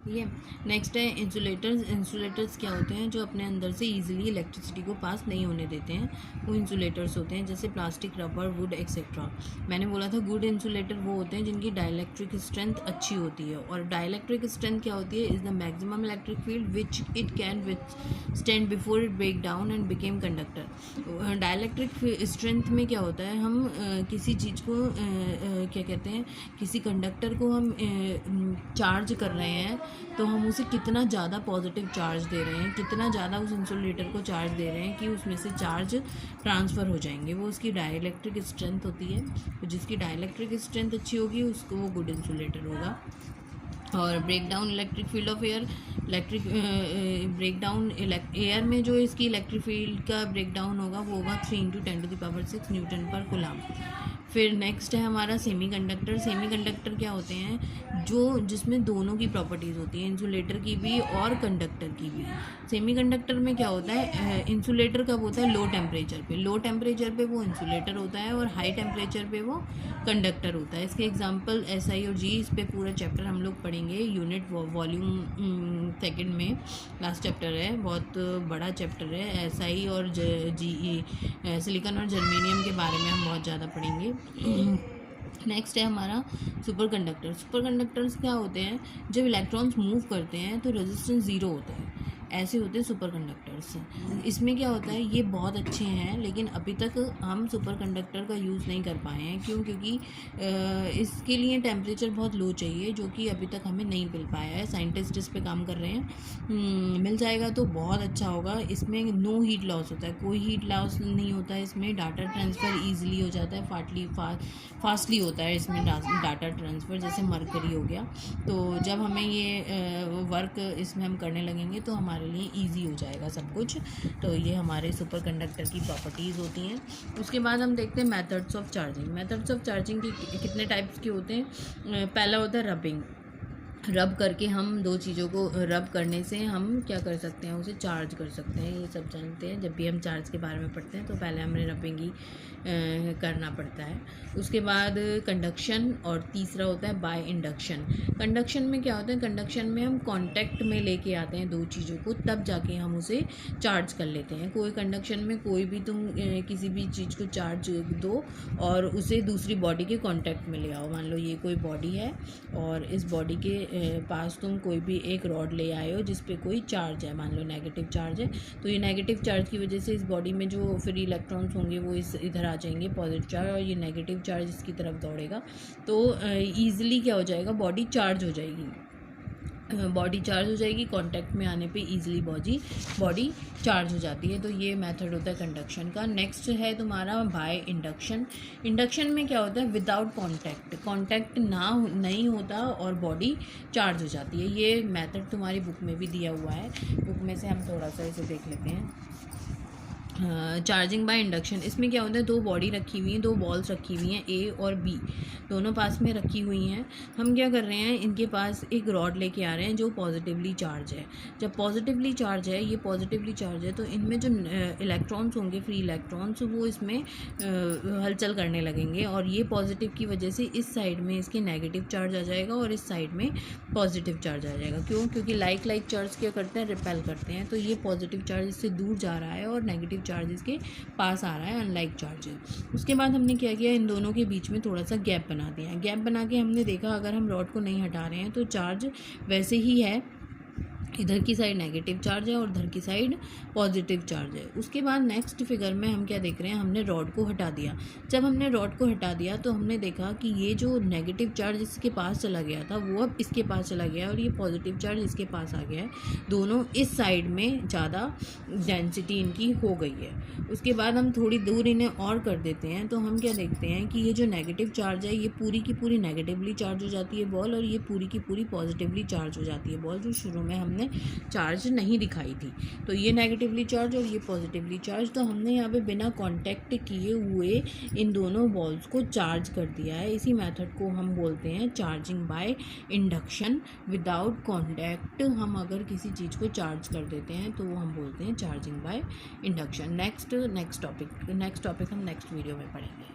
ठीक है। नेक्स्ट है इंसुलेटर्स। इंसुलेटर्स क्या होते हैं? जो अपने अंदर से ईजिली इलेक्ट्रिसिटी को पास नहीं होने देते हैं, वो इंसुलेटर्स होते हैं, जैसे प्लास्टिक, रबर, वुड एक्सेट्रा। मैंने बोला था गुड इंसुलेटर वो होते हैं जिनकी डाइलेक्ट्रिक स्ट्रेंथ अच्छी होती है। और डाइलेक्ट्रिक स्ट्रेंथ क्या होती है? Is the maximum electric field which it can withstand before it break down and became conductor. Dielectric strength में क्या होता है? हम किसी चीज़ को क्या कहते हैं, किसी कंडक्टर को हम चार्ज कर रहे हैं, तो हम उसे कितना ज़्यादा पॉजिटिव चार्ज दे रहे हैं, कितना ज़्यादा उस इंसुलेटर को चार्ज दे रहे हैं कि उसमें से चार्ज ट्रांसफ़र हो जाएंगे, वो उसकी डाइलेक्ट्रिक स्ट्रेंथ होती है। तो जिसकी डाइलेक्ट्रिक स्ट्रेंथ अच्छी होगी उसको वो गुड इंसुलेटर होगा। और break down electric field of air. Electric break down air में जो इसकी इलेक्ट्रिक फील्ड का ब्रेक डाउन होगा वो होगा 3 × 10⁶ न्यूटन पर कूलम। फिर नेक्स्ट है हमारा सेमीकंडक्टर। सेमीकंडक्टर क्या होते हैं? जो जिसमें दोनों की प्रॉपर्टीज़ होती हैं, इंसुलेटर की भी और कंडक्टर की भी। सेमीकंडक्टर में क्या होता है? इंसुलेटर कब होता है? लो टेम्परेचर पे। लो टेम्परेचर पे वो इंसुलेटर होता है और हाई टेम्परेचर पे वो कंडक्टर होता है। इसके एग्जांपल SI और G, इस पे पूरा चैप्टर हम लोग पढ़ेंगे यूनिट वॉल्यूम सेकंड में। लास्ट चैप्टर है, बहुत बड़ा चैप्टर है। SI और GE, सिलिकॉन और जर्मेनियम के बारे में हम बहुत ज़्यादा पढ़ेंगे। नेक्स्ट है हमारा सुपर कंडक्टर। सुपर कंडक्टर्स क्या होते हैं? जब इलेक्ट्रॉन्स मूव करते हैं तो रेजिस्टेंस ज़ीरो होता है, ऐसे होते हैं सुपर कंडक्टर्स। इसमें क्या होता है? ये बहुत अच्छे हैं, लेकिन अभी तक हम सुपर कंडक्टर का यूज़ नहीं कर पाए हैं। क्यों? क्योंकि इसके लिए टेम्परेचर बहुत लो चाहिए, जो कि अभी तक हमें नहीं मिल पाया है। साइंटिस्ट इस पे काम कर रहे हैं। मिल जाएगा तो बहुत अच्छा होगा। इसमें नो हीट लॉस होता है, कोई हीट लॉस नहीं होता है इसमें। डाटा ट्रांसफ़र ईजिली हो जाता है, फास्टली होता है इसमें डाटा ट्रांसफ़र, जैसे मरकरी हो गया। तो जब हमें ये वर्क इसमें हम करने लगेंगे तो हमारे लिए इजी हो जाएगा सब कुछ। तो ये हमारे सुपर कंडक्टर की प्रॉपर्टीज़ होती हैं। उसके बाद हम देखते हैं methods of charging. Methods of charging के कितने टाइप्स के होते हैं? पहला होता है रबिंग। रब करके हम दो चीज़ों को रब करने से हम क्या कर सकते हैं? उसे चार्ज कर सकते हैं। ये सब जानते हैं, जब भी हम चार्ज के बारे में पढ़ते हैं तो पहले हमें रबिंग ही करना पड़ता है। उसके बाद कंडक्शन, और तीसरा होता है बाय इंडक्शन। कंडक्शन में क्या होता है? कंडक्शन में हम कांटेक्ट में लेके आते हैं दो चीज़ों को, तब जाके हम उसे चार्ज कर लेते हैं। कोई कंडक्शन में कोई भी तुम किसी भी चीज़ को चार्ज दो और उसे दूसरी बॉडी के कांटेक्ट में ले आओ। मान लो ये कोई बॉडी है और इस बॉडी के पास तुम कोई भी एक रॉड ले आए हो जिस पे कोई चार्ज है, मान लो नेगेटिव चार्ज है, तो ये नेगेटिव चार्ज की वजह से इस बॉडी में जो फ्री इलेक्ट्रॉन्स होंगे वो इधर आ जाएंगे पॉजिटिव चार्ज, और ये नेगेटिव चार्ज इसकी तरफ दौड़ेगा। तो ईजिली क्या हो जाएगा? बॉडी चार्ज हो जाएगी। बॉडी चार्ज हो जाएगी, कांटेक्ट में आने पे इजीली बॉडी चार्ज हो जाती है। तो ये मेथड होता है कंडक्शन का। नेक्स्ट है तुम्हारा बाय इंडक्शन। इंडक्शन में क्या होता है? विदाउट कांटेक्ट नहीं होता और बॉडी चार्ज हो जाती है। ये मेथड तुम्हारी बुक में भी दिया हुआ है। बुक में से हम थोड़ा सा इसे देख लेते हैं। चार्जिंग बाय इंडक्शन, इसमें क्या होता है? दो बॉडी रखी हुई हैं, दो बॉल्स रखी हुई हैं, A और B दोनों पास में रखी हुई हैं। हम क्या कर रहे हैं? इनके पास एक रॉड लेके आ रहे हैं जो पॉजिटिवली चार्ज है। जब पॉजिटिवली चार्ज है, ये पॉजिटिवली चार्ज है, तो इनमें जो इलेक्ट्रॉन्स होंगे, फ्री इलेक्ट्रॉन्स, वो इसमें हलचल करने लगेंगे, और ये पॉजिटिव की वजह से इस साइड में इसके नेगेटिव चार्ज आ जाएगा और इस साइड में पॉजिटिव चार्ज आ जाएगा। क्यों? क्योंकि लाइक चार्ज क्या करते हैं? रिपेल करते हैं। तो ये पॉजिटिव चार्ज इससे दूर जा रहा है और नेगेटिव चार्ज इसके पास आ रहा है, अनलाइक चार्जेस। उसके बाद हमने क्या किया? इन दोनों के बीच में थोड़ा सा गैप बना दिया। गैप बना के हमने देखा अगर हम रॉड को नहीं हटा रहे हैं तो चार्ज वैसे ही है, इधर की साइड नेगेटिव चार्ज है और इधर की साइड पॉजिटिव चार्ज है। उसके बाद नेक्स्ट फिगर में हम क्या देख रहे हैं? हमने रॉड को हटा दिया। जब हमने रॉड को हटा दिया तो हमने देखा कि ये जो नेगेटिव चार्ज इसके पास चला गया था वो अब इसके पास चला गया और ये पॉजिटिव चार्ज इसके पास आ गया है। दोनों इस साइड में ज़्यादा डेंसिटी इनकी हो गई है। उसके बाद हम थोड़ी दूर इन्हें और कर देते हैं तो हम क्या देखते हैं कि ये जो नेगेटिव चार्ज है ये पूरी की पूरी नेगेटिवली चार्ज हो जाती है बॉल, और ये पूरी की पूरी पॉजिटिवली चार्ज हो जाती है बॉल, जो शुरू में हमने चार्ज नहीं दिखाई थी। तो ये नेगेटिवली चार्ज और ये पॉजिटिवली चार्ज, तो हमने यहाँ पे बिना कांटेक्ट किए हुए इन दोनों बॉल्स को चार्ज कर दिया है। इसी मेथड को हम बोलते हैं charging by induction. Without contact हम अगर किसी चीज़ को चार्ज कर देते हैं तो वो हम बोलते हैं charging by induction. Next topic हम नेक्स्ट वीडियो में पढ़ेंगे।